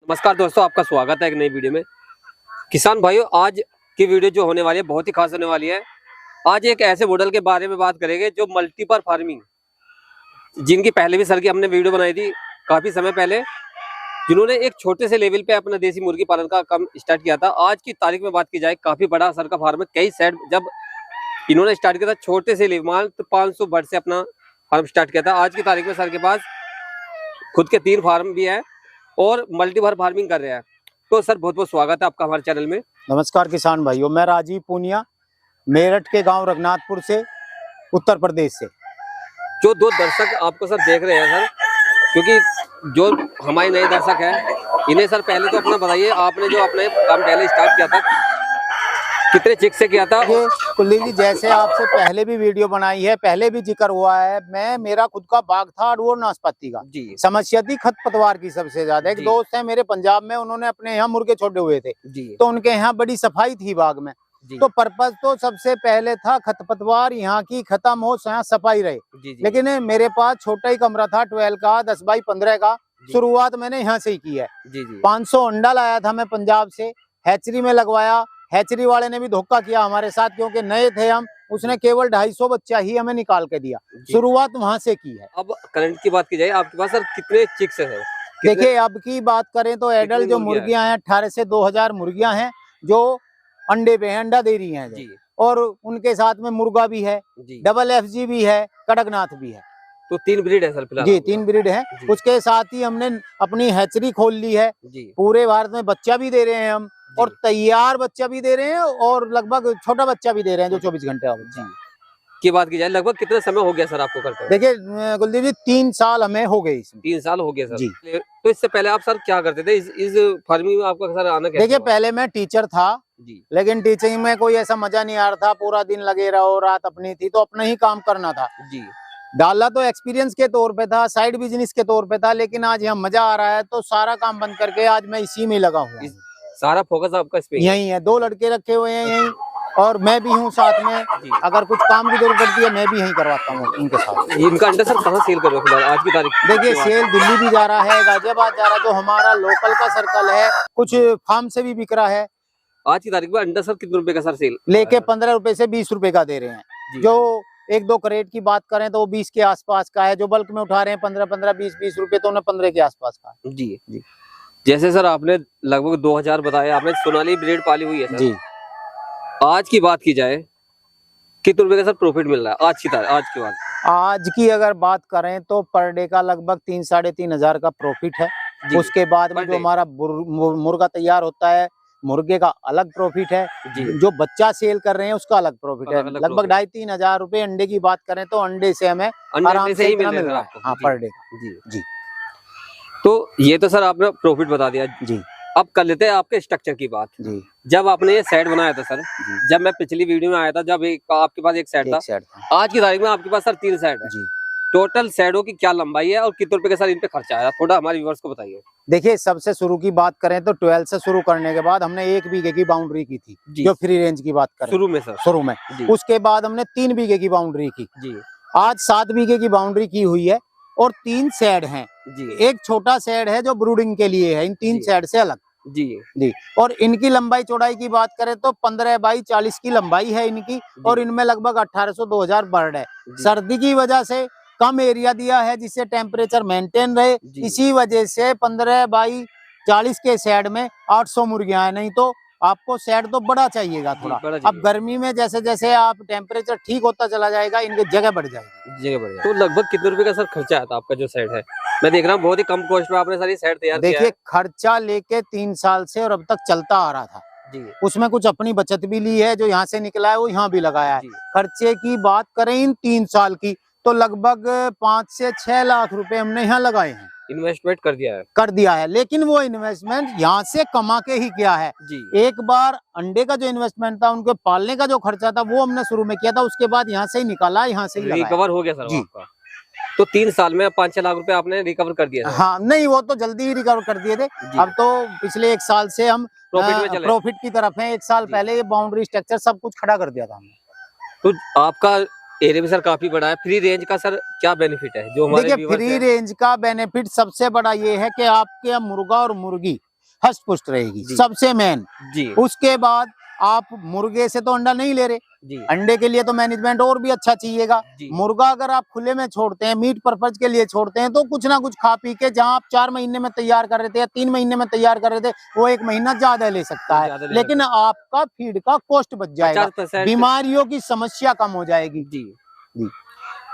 नमस्कार दोस्तों, आपका स्वागत है एक नई वीडियो में। किसान भाइयों, आज की वीडियो जो होने वाली है बहुत ही खास होने वाली है। आज एक ऐसे मॉडल के बारे में बात करेंगे जो मल्टीपर्पज फार्मिंग, जिनकी पहले भी सर की हमने वीडियो बनाई थी काफी समय पहले, जिन्होंने एक छोटे से लेवल पे अपना देसी मुर्गी पालन का काम स्टार्ट किया था। आज की तारीख में बात की जाए, काफी बड़ा सर का फार्म है। कई सेट जब इन्होंने स्टार्ट किया था छोटे से लेवल, मात्र 500 बर्ड से अपना फार्म स्टार्ट किया था। आज की तारीख में सर के पास खुद के 3 फार्म भी है और मल्टीपर्पज फार्मिंग कर रहे हैं। तो सर बहुत बहुत स्वागत है आपका हमारे चैनल में। नमस्कार किसान भाइयों, मैं राजीव पूनिया, मेरठ के गांव रघुनाथपुर से, उत्तर प्रदेश से। जो 2 दर्शक आपको सर देख रहे हैं सर, क्योंकि जो हमारे नए दर्शक हैं, इन्हें सर पहले तो अपना बताइए, आपने जो अपने काम पहले स्टार्ट किया था कितने चिक से किया था? ये कुलदीप जी, जैसे आपसे पहले भी वीडियो बनाई है, पहले भी जिक्र हुआ है, मेरा खुद का बाग था अड़हुल नाशपाती का। जी। समस्या थी खरपतवार की सबसे ज्यादा। एक दोस्त है मेरे पंजाब में, उन्होंने अपने यहाँ मुर्गे छोड़े हुए थे जी। तो उनके यहाँ बड़ी सफाई थी बाग में। तो पर्पज तो सबसे पहले था खरपतवार यहाँ की खत्म हो, यहाँ सफाई रहे। जी। लेकिन मेरे पास छोटा ही कमरा था 12 का, 10 बाई 15 का। शुरुआत मैंने यहाँ से ही की है। 500 अंडा लाया था मैं पंजाब से, हैचरी में लगवाया। हैचरी वाले ने भी धोखा किया हमारे साथ, क्योंकि नए थे हम। उसने केवल 250 बच्चा ही हमें निकाल के दिया। शुरुआत वहां से की है। अब करंट की बात की जाए, आपके पास सर कितने चिक्स है? देखिए, अब की बात करें तो एडल्ट जो मुर्गियां हैं 18 से 2000 मुर्गियां हैं जो अंडे पे अंडा दे रही हैं जी। और उनके साथ में मुर्गा भी है, डबल FG भी है, कड़कनाथ भी है। तो 3 ब्रीड है सर फिलहाल? जी, 3 ब्रीड है। उसके साथ ही हमने अपनी हैचरी खोल ली है। पूरे भारत में बच्चा भी दे रहे हैं हम, और तैयार बच्चा भी दे रहे हैं, और लगभग छोटा बच्चा भी दे रहे हैं जो 24 घंटे का की बात की जाए, लगभग कितना समय हो गया सर आपको करते हुए? देखिए कुलदीप जी, 3 साल हमें हो गए इसमें। 3 साल हो गए सर जी। तो इससे पहले आप सर क्या करते थे? इस फार्मिंग में आपका सर आना कैसे? देखिए, पहले मैं टीचर था जी, लेकिन टीचिंग में कोई ऐसा मजा नहीं आ रहा था। पूरा दिन लगे रहो, रात अपनी थी, तो अपना ही काम करना था जी। डाला तो एक्सपीरियंस के तौर पे था, साइड बिजनेस के तौर पे था, लेकिन आज यहाँ मजा आ रहा है तो सारा काम बंद करके आज मैं इसी में लगा हूँ। सारा फोकस आपका इस पे यही है। 2 लड़के रखे हुए हैं यहीं, और मैं भी हूँ साथ में। अगर कुछ काम की जरूरत पड़ती है मैं भी यहीं करवाता हूँ उनके साथ। इनका अंडा सर कहाँ सेल कर रहे हो फिलहाल आज की तारीख? देखिए, सेल दिल्ली भी जा रहा है, गाजियाबाद जा रहा है, जो हमारा लोकल का सर्कल है। कुछ फार्म से भी बिक रहा है। आज की तारीख में अंडा सर कितने रुपए का सर सेल? लेके 15 रुपए से 20 रुपए का दे रहे हैं। जो 1-2 करेट की बात करें तो वो 20 के आसपास का है। जो बल्क में उठा रहे हैं 15-15, 20-20 रुपए, तो उन्हें 15 के आसपास का जी। जैसे सर आपने लगभग 2000 बताया, आपने सोनाली ब्रीड पाली हुई है सर जी। आज की बात की जाए, कितने रुपए का सर प्रॉफिट मिल रहा है आज की तारीख? आज की अगर बात करें तो पर डे का लगभग 3-3.5 हजार का प्रॉफिट है। उसके बाद में जो हमारा मुर्गा तैयार होता है, मुर्गे का अलग प्रॉफिट है। जो बच्चा सेल कर रहे हैं उसका अलग प्रॉफिट है। लगभग 2.5-3 हजार रुपए अंडे की बात करें तो अंडे से हमें आराम से इतना मिल रहा है पर डे जी। तो ये तो सर आपने प्रॉफिट बता दिया जी। अब कर लेते हैं आपके स्ट्रक्चर की बात जी। जब आपने ये सेट बनाया था सर, जब मैं पिछली वीडियो में आया था, जब आपके पास एक सेट था, आज की तारीख में आपके पास सर 3 सेट है जी। टोटल सेटों की क्या लंबाई है और कितने रुपए का सर इन पे खर्चा आया, थोड़ा हमारे व्यूअर्स को बताइए। देखिए, सबसे शुरू की बात करें तो 12 से शुरू करने के बाद हमने 1 बीघे की बाउंड्री की थी, जो फ्री रेंज की बात करें शुरू में सर। शुरू में उसके बाद हमने 3 बीघे की बाउंड्री की जी। आज 7 बीघे की बाउंड्री की हुई है, और 3 शेड हैं जी। एक छोटा शेड है जो ब्रूडिंग के लिए है, इन 3 शेड से अलग जी। और इनकी लंबाई चौड़ाई की बात करें तो 15 बाई 40 की लंबाई है इनकी, और इनमें लगभग 1800-2000 बर्ड है। सर्दी की वजह से कम एरिया दिया है जिससे टेम्परेचर मेंटेन रहे, इसी वजह से 15 बाई 40 के शेड में 800 मुर्गियां हैं। नहीं तो आपको शेड तो बड़ा चाहिएगा थोड़ा। अब गर्मी में जैसे जैसे आप टेम्परेचर ठीक होता चला जाएगा, इनकी जगह बढ़ जाएगी। तो लगभग कितने रुपए का सर खर्चा आता आपका जो सेट है? मैं देख रहा हूँ बहुत ही कम कॉस्ट में आपने सारी सेट तैयार किया है। देखिए, खर्चा लेके 3 साल से और अब तक चलता आ रहा था जी। उसमें कुछ अपनी बचत भी ली है, जो यहाँ से निकला है वो यहाँ भी लगाया है। खर्चे की बात करें इन 3 साल की तो लगभग 5 से 6 लाख रुपए हमने यहाँ लगाए हैं। इन्वेस्टमेंट कर दिया है, लेकिन वो इन्वेस्टमेंट यहाँ से कमा के ही किया है जी। एक बार अंडे का जो इन्वेस्टमेंट था, उनके पालने का जो खर्चा था, वो हमने शुरू में किया था। उसके बाद यहाँ से ही निकाला, यहाँ से ही रिकवर हो गया सर जी। तो 3 साल में 5-6 लाख रुपए आपने रिकवर कर दिया? हाँ, नहीं, वो तो जल्दी ही रिकवर कर दिए थे। अब तो पिछले 1 साल से हम प्रॉफिट की तरफ है। 1 साल पहले ये बाउंड्री स्ट्रक्चर सब कुछ खड़ा कर दिया था हमने। तो आपका एरिया भी सर काफी बड़ा है। फ्री रेंज का सर क्या बेनिफिट है जो हमारे? देखिए, फ्री रेंज का बेनिफिट सबसे बड़ा ये है कि आपके मुर्गा और मुर्गी हष्ट पुष्ट रहेगी, जी। सबसे मेन। जी उसके बाद आप मुर्गे से तो अंडा नहीं ले रहे, जी अंडे के लिए तो मैनेजमेंट और भी अच्छा चाहिएगा। जी मुर्गा अगर आप खुले में छोड़ते हैं, मीट पर्पज के लिए छोड़ते हैं, तो कुछ ना कुछ खा पी के, जहां आप 4 महीने में तैयार कर रहे थे या 3 महीने में तैयार कर रहे थे, वो 1 महीना ज्यादा ले सकता ज्यादा है, ले लेकिन आपका फीड का कॉस्ट बच जाएगा, 50% बीमारियों की समस्या कम हो जाएगी। जी जी।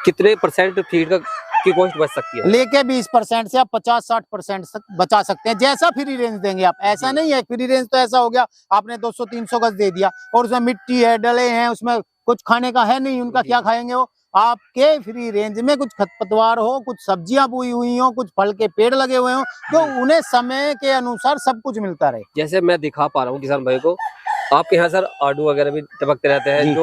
कितने % फीड का की कॉस्ट बच सकती है? लेके 20% से आप 50-60% तक बचा सकते हैं, जैसा फ्री रेंज देंगे आप। ऐसा जी। नहीं है फ्री रेंज तो ऐसा हो गया आपने 200-300 गज दे दिया और उसमें मिट्टी है, डले हैं, उसमें कुछ खाने का है नहीं, उनका जी। क्या खाएंगे वो। आपके फ्री रेंज में कुछ खरपतवार हो, कुछ सब्जियां बोई हुई हो, कुछ फल के पेड़ लगे हुए हो, तो जी। उन्हें समय के अनुसार सब कुछ मिलता रहे। जैसे मैं दिखा पा रहा हूँ किसान भाई को, आपके यहाँ सर आड़ू वगैरह भी टपकते रहते हैं, जी।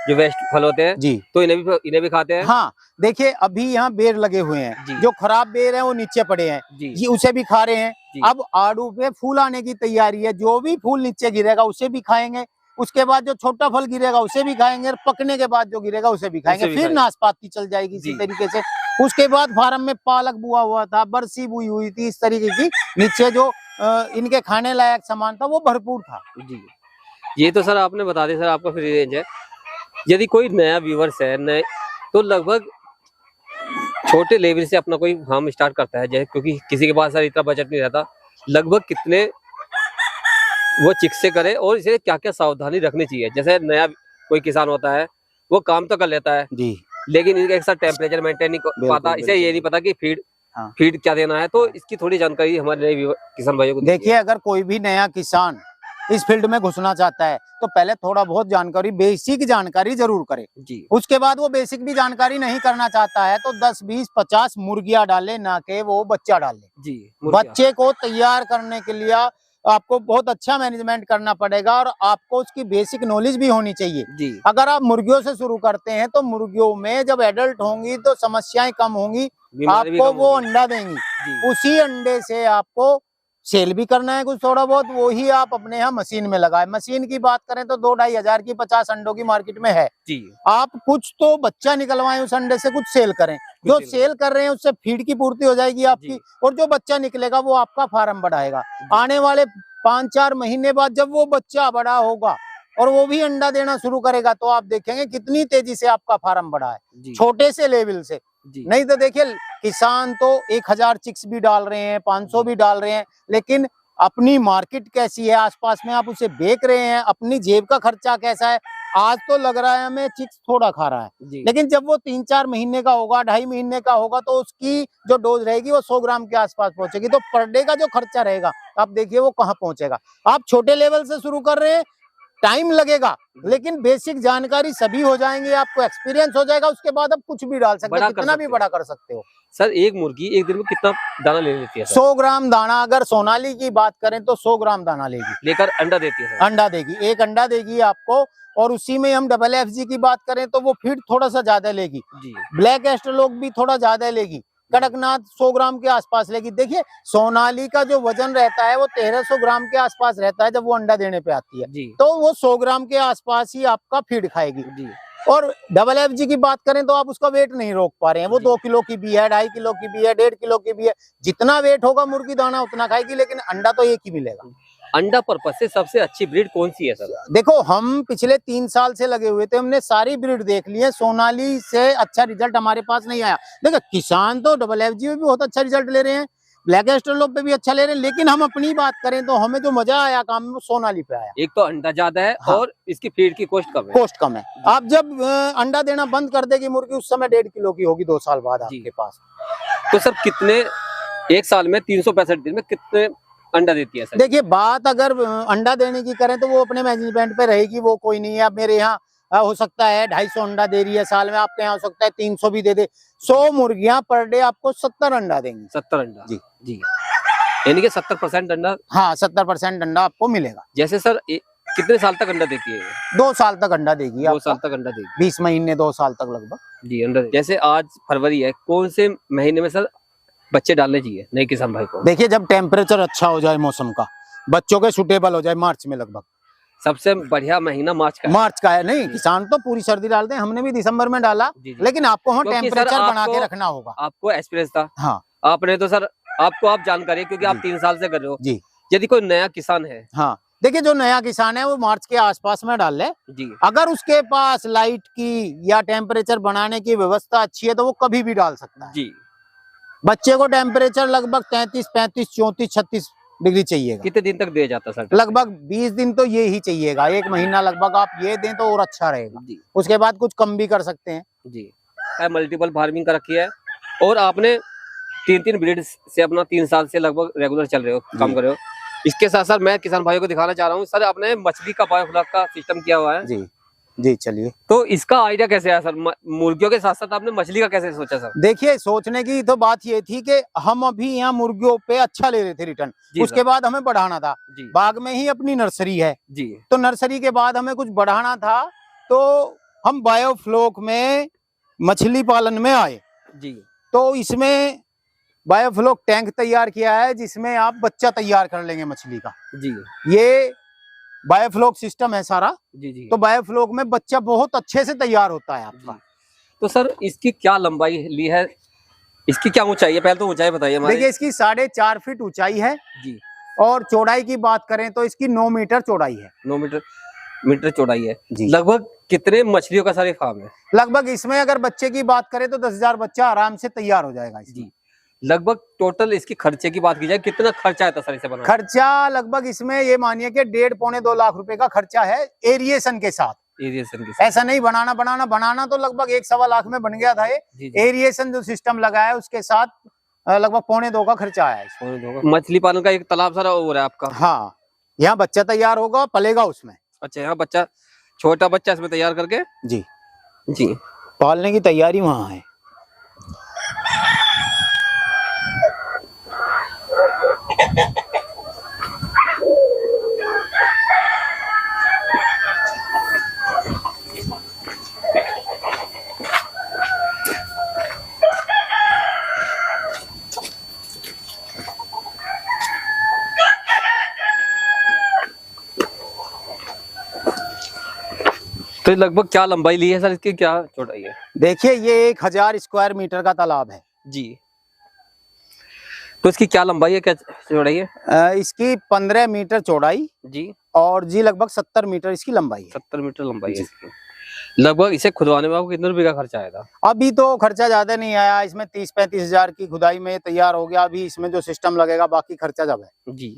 जो वेस्ट फल होते हैं, जी तो इन्हें भी खाते हैं। हाँ, देखिए अभी यहाँ बेर लगे हुए हैं, जी। जो खराब बेर है वो नीचे पड़े हैं, जी ये उसे भी खा रहे हैं। जी अब आड़ू पे फूल आने की तैयारी है, जो भी फूल नीचे गिरेगा उसे भी खाएंगे, उसके बाद जो छोटा फल गिरेगा उसे भी खाएंगे, और पकने के बाद जो गिरेगा उसे भी खाएंगे, उसे भी फिर खाएंगे। नाशपाती चल जाएगी इसी जी। तरीके से। उसके बाद फार्म में पालक बुआ हुआ था, बरसी बुई हुई थी, इस तरीके की नीचे जो इनके खाने लायक सामान था वो भरपूर था। जी ये तो सर आपने बता दिया सर, आपका फ्री रेंज है। यदि कोई नया व्यूवर्स है नए, तो लगभग छोटे लेवल से अपना कोई फार्म स्टार्ट करता है, जैसे क्योंकि किसी के पास सर इतना बजट नहीं रहता, लगभग कितने वो चिक से करे और इसे क्या क्या सावधानी रखनी चाहिए? जैसे नया कोई किसान होता है, वो काम तो कर लेता है, जी लेकिन इनका एक साथ टेम्परेचर मेंटेन नहीं कर पाता, इसे ये नहीं पता कि फीड क्या देना है, तो इसकी थोड़ी जानकारी हमारे नए किसान भाइयों को देखिए, अगर कोई भी नया किसान इस फील्ड में घुसना चाहता है, तो पहले थोड़ा बहुत जानकारी, बेसिक जानकारी जरूर करे। जी। उसके बाद वो बेसिक भी जानकारी नहीं करना चाहता है, तो 10, 20, 50 मुर्गियां डाले, ना के वो बच्चा डाले। जी बच्चे को तैयार करने के लिए आपको बहुत अच्छा मैनेजमेंट करना पड़ेगा, और आपको उसकी बेसिक नॉलेज भी होनी चाहिए। जी। अगर आप मुर्गियों से शुरू करते हैं, तो मुर्गियों में जब एडल्ट होंगी तो समस्याएं कम होंगी, आपको वो अंडा देंगी, उसी अंडे से आपको सेल भी करना है कुछ थोड़ा बहुत, वो ही आप अपने यहाँ मशीन में लगाए। मशीन की बात करें तो 2-2.5 हजार की 50 अंडों की मार्केट में है। जी। आप कुछ तो बच्चा निकलवाएं उस अंडे से, कुछ सेल करें, जो सेल कर रहे हैं उससे फीड की पूर्ति हो जाएगी आपकी, और जो बच्चा निकलेगा वो आपका फार्म बढ़ाएगा। आने वाले 5-4 महीने बाद जब वो बच्चा बड़ा होगा और वो भी अंडा देना शुरू करेगा, तो आप देखेंगे कितनी तेजी से आपका फार्म बढ़ा है, छोटे से लेवल से। नहीं तो देखिए, किसान तो 1000 चिक्स भी डाल रहे हैं, 500 भी डाल रहे हैं, लेकिन अपनी मार्केट कैसी है आसपास में, आप उसे बेच रहे हैं, अपनी जेब का खर्चा कैसा है। आज तो लग रहा है हमें चिक्स थोड़ा खा रहा है, लेकिन जब वो 3-4 महीने का होगा, 2.5 महीने का होगा, तो उसकी जो डोज रहेगी वो 100 ग्राम के आसपास पहुंचेगी, तो पर डे का जो खर्चा रहेगा आप देखिए वो कहाँ पहुंचेगा। आप छोटे लेवल से शुरू कर रहे हैं, टाइम लगेगा, लेकिन बेसिक जानकारी सभी हो जाएंगे, आपको एक्सपीरियंस हो जाएगा, उसके बाद आप कुछ भी डाल सकते हैं, कितना भी बड़ा कर सकते हो। सर एक मुर्गी एक दिन में कितना दाना ले लेती है? 100 ग्राम दाना, अगर सोनाली की बात करें तो 100 ग्राम दाना लेगी, लेकर अंडा देती है। अंडा देगी, एक अंडा देगी आपको, और उसी में हम FFG की बात करें तो वो फीड थोड़ा सा ज्यादा लेगी, ब्लैक एस्ट्रोलॉग भी थोड़ा ज्यादा लेगी, कड़कनाथ 100 ग्राम के आसपास लेगी। देखिए, सोनाली का जो वजन रहता है वो 1300 ग्राम के आसपास रहता है जब वो अंडा देने पे आती है, तो वो 100 ग्राम के आसपास ही आपका फीड खाएगी। और FFG की बात करें तो आप उसका वेट नहीं रोक पा रहे हैं, वो 2 किलो की भी है, 2.5 किलो की भी है, 1.5 किलो की भी है, जितना वेट होगा मुर्गी दाना उतना खाएगी, लेकिन अंडा तो एक ही मिलेगा। अंडा पर्पस से सबसे अच्छी ब्रीड कौन सी है सर? देखो, हम पिछले 3 साल से लगे हुए थे, हमने सारी ब्रीड देख ली है, सोनाली से अच्छा रिजल्ट हमारे पास नहीं आया। देखो, किसान तो FFG में भी बहुत अच्छा रिजल्ट ले रहे हैं, ब्लैक एस्ट्रोलॉग पे भी अच्छा ले रहे हैं, लेकिन हम अपनी बात करें तो हमें जो मजा आया काम में वो सोनाली पे आया। एक तो अंडा ज्यादा है, हाँ। और इसकी फीड की कॉस्ट कम है। आप जब अंडा देना बंद कर देगी मुर्गी, उस समय 1.5 किलो की होगी 2 साल बाद आपके पास। तो सर कितने, एक साल में 365 दिन में कितने अंडा देती है सर? देखिए, बात अगर अंडा देने की करें तो वो अपने मैनेजमेंट पे रहेगी, वो कोई नहीं है। अब मेरे यहाँ हो सकता है 250 अंडा दे रही है साल में, आपके यहाँ हो सकता है 300 भी दे दे। 100 मुर्गियां पर डे आपको 70 अंडा देंगी। 70 अंडा? जी, यानी कि 70% अंडा? हाँ, 70% अंडा आपको मिलेगा। जैसे सर कितने साल तक अंडा देती है? 2 साल तक अंडा देगी। 2 साल तक अंडा देगी, 20 महीने 2 साल तक लगभग जी अंडा। जैसे आज फरवरी है, कौन से महीने में सर बच्चे डालने चाहिए नए किसान भाई को? देखिए, जब टेम्परेचर अच्छा हो जाए मौसम का, बच्चों के सुटेबल हो जाए, मार्च में लगभग। सबसे बढ़िया महीना मार्च का है। नहीं, किसान तो पूरी सर्दी डालते हैं, हमने भी दिसंबर में डाला, लेकिन आपको वहाँ टेम्परेचर बना के रखना होगा। आपको एक्सपीरियंस था, हाँ, आपने तो सर, आप जानकारी है क्योंकि आप 3 साल से कर रहे हो जी। यदि कोई नया किसान है, हाँ देखिए, जो नया किसान है वो मार्च के आसपास में डाल ले जी, अगर उसके पास लाइट की या टेम्परेचर बनाने की व्यवस्था अच्छी है तो वो कभी भी डाल सकता है। जी। बच्चे को टेम्परेचर लगभग 33, 35, 34, 36 डिग्री चाहिएगा। कितने दिन तक दिया जाता है सर? लगभग 20 दिन तो ये ही चाहिएगा, 1 महीना लगभग आप ये दें तो और अच्छा रहेगा। जी, उसके बाद कुछ कम भी कर सकते हैं। जी। मल्टीपल फार्मिंग का रखी है और आपने 3 ब्रीड से अपना 3 साल से लगभग रेगुलर चल रहे हो, काम कर रहे हो। इसके साथ साथ मैं किसान भाइयों को दिखाना चाह रहा हूँ सर, आपने मछली का बायोफ्लॉक का सिस्टम किया हुआ है। जी जी, चलिए। तो इसका आइडिया कैसे आया सर? मुर्गियों के साथ साथ आपने मछली का कैसे सोचा सर? देखिए, सोचने की तो बात ये थी कि हम अभी यहाँ मुर्गियों पे अच्छा ले रहे थे रिटर्न, उसके बाद हमें बढ़ाना था। बाग में ही अपनी नर्सरी है जी, तो नर्सरी के बाद हमें कुछ बढ़ाना था, तो हम बायोफ्लॉक में मछली पालन में आए जी। तो इसमें बायोफ्लॉक टैंक तैयार किया है जिसमें आप बच्चा तैयार कर लेंगे मछली का जी। ये बायोफ्लॉक सिस्टम है सारा जी जी। तो बायोफ्लॉक में बच्चा बहुत अच्छे से तैयार होता है आपका। तो सर इसकी क्या लंबाई ली है, इसकी क्या ऊंचाई है? पहले तो ऊंचाई बताइए। देखिए, इसकी 4.5 फीट ऊंचाई है जी, और चौड़ाई की बात करें तो इसकी 9 मीटर चौड़ाई है। 9 मीटर चौड़ाई है जी। लगभग कितने मछलियों का सारे फार्म है? लगभग इसमें अगर बच्चे की बात करें तो 10,000 बच्चा आराम से तैयार हो जाएगा जी। लगभग टोटल इसकी खर्चे की बात की जाए, कितना खर्चा आता सर इसे बनाने? खर्चा लगभग इसमें ये मानिए कि 1.5-2 लाख रुपए का खर्चा है एरिएशन के साथ। एरिएशन के साथ ऐसा नहीं बनाना तो लगभग 1-1.25 लाख में बन गया था ये। एरिएशन जो सिस्टम लगा है उसके साथ लगभग 1.25 का खर्चा आया है। मछली पालन का एक तालाब सारा हो रहा है आपका? हाँ, यहाँ बच्चा तैयार होगा, पलेगा उसमें। अच्छा, यहाँ बच्चा, छोटा बच्चा इसमें तैयार करके जी जी पालने की तैयारी वहाँ है। तो लगभग क्या लंबाई ली है सर इसकी, क्या चौड़ाई है? देखिए, ये 1000 स्क्वायर मीटर का तालाब है जी। तो इसकी क्या लंबाई है, क्या चौड़ाई है? इसकी 15 मीटर चौड़ाई जी, और जी लगभग 70 मीटर इसकी लंबाई है। 70 मीटर लंबाई है इसकी। लगभग इसे खुदवाने में आपको कितने रुपए का खर्चा आएगा? अभी तो खर्चा ज्यादा नहीं आया, इसमें 30-35 हजार की खुदाई में तैयार हो गया। अभी इसमें जो सिस्टम लगेगा बाकी खर्चा जब है जी।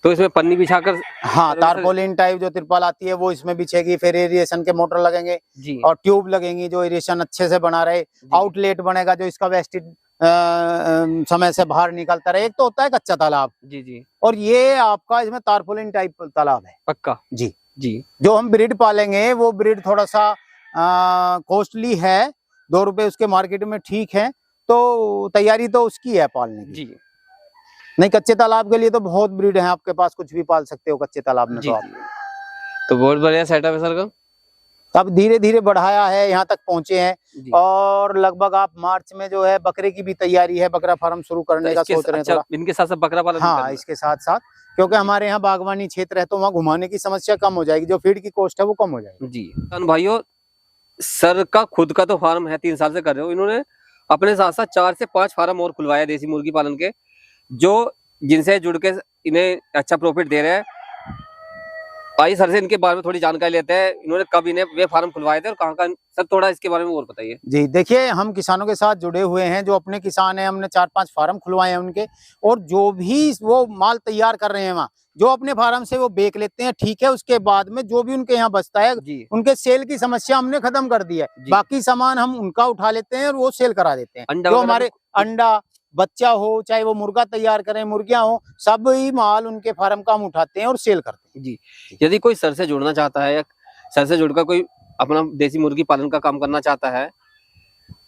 तो इसमें पन्नी बिछाकर, हाँ, तारपोलिन टाइप जो तिरपाल आती है वो इसमें बिछेगी, फिर एरिएशन के मोटर लगेंगे जी, और ट्यूब लगेंगी जो एरिएशन अच्छे से बना रहे। आउटलेट बनेगा जो इसका वेस्टेज समय से बाहर निकलता रहे। एक तो होता है कच्चा तालाब जी जी, और ये आपका इसमें तारपोलिन टाइप तालाब है पक्का जी जी। जो हम ब्रीड पालेंगे वो ब्रीड थोड़ा सा कॉस्टली है, 2 रुपए उसके मार्केट में ठीक है, तो तैयारी तो उसकी है पालने की जी। नहीं, कच्चे तालाब के लिए तो बहुत ब्रीड है आपके पास, कुछ भी पाल सकते हो कच्चे तालाब में। तो आप तो बहुत बढ़िया सेटअप है सर का। अब धीरे धीरे बढ़ाया है, यहाँ तक पहुंचे हैं, और लगभग आप मार्च में जो है बकरे की भी तैयारी है, बकरा फार्म शुरू करने का सोच रहे हैं। अच्छा, इनके साथ साथ बकरा पालन? हाँ, इसके साथ साथ, क्योंकि हमारे यहाँ बागवानी क्षेत्र है तो वहाँ घुमाने की समस्या कम हो जाएगी, जो फीड की कॉस्ट है वो कम हो जाएगी जी। भाइयों, सर का खुद का तो फार्म है, 3 साल से कर रहे हो, इन्होंने अपने साथ साथ 4 से 5 फार्म और खुलवाया देसी मुर्गी पालन के, जो जिनसे जुड़ के इन्हें अच्छा प्रॉफिट दे रहे हैं। आइए सर से इनके बारे में थोड़ी जानकारी लेते हैं, इन्होंने कब इन्हें वे फार्म खुलवाए थे और कहाँ का, सर थोड़ा इसके बारे में और बताइए जी। देखिए, हम किसानों के साथ जुड़े हुए हैं, जो अपने किसान हैं, हमने 4-5 फार्म खुलवाए हैं उनके, और जो भी वो माल तैयार कर रहे हैं वहाँ, जो अपने फार्म से वो बेच लेते हैं, ठीक है। उसके बाद में जो भी उनके यहाँ बचता है, उनके सेल की समस्या हमने खत्म कर दी है। बाकी सामान हम उनका उठा लेते हैं और वो सेल करा देते हैं। जो हमारे अंडा, बच्चा हो, चाहे वो मुर्गा तैयार करें, मुर्गियां हो, सब ही माल उनके फार्म का हम उठाते हैं और सेल करते हैं जी। यदि कोई सर से जुड़ना चाहता है या सर से जुड़कर कोई अपना देसी मुर्गी पालन का काम करना चाहता है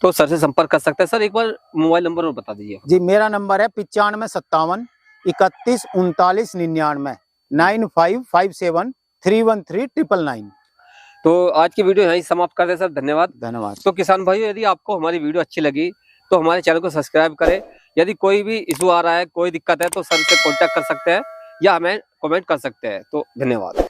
तो सर से संपर्क कर सकता है। सर एक बार मोबाइल नंबर और बता दीजिए जी। मेरा नंबर है 9557 31 39 99 9557 313 999। तो आज की वीडियो यहीं समाप्त करते हैं सर, धन्यवाद। धन्यवाद। तो किसान भाइयों, यदि आपको हमारी वीडियो अच्छी लगी तो हमारे चैनल को सब्सक्राइब करें। यदि कोई भी इशू आ रहा है, कोई दिक्कत है, तो सर से कांटेक्ट कर सकते हैं या हमें कमेंट कर सकते हैं। तो धन्यवाद।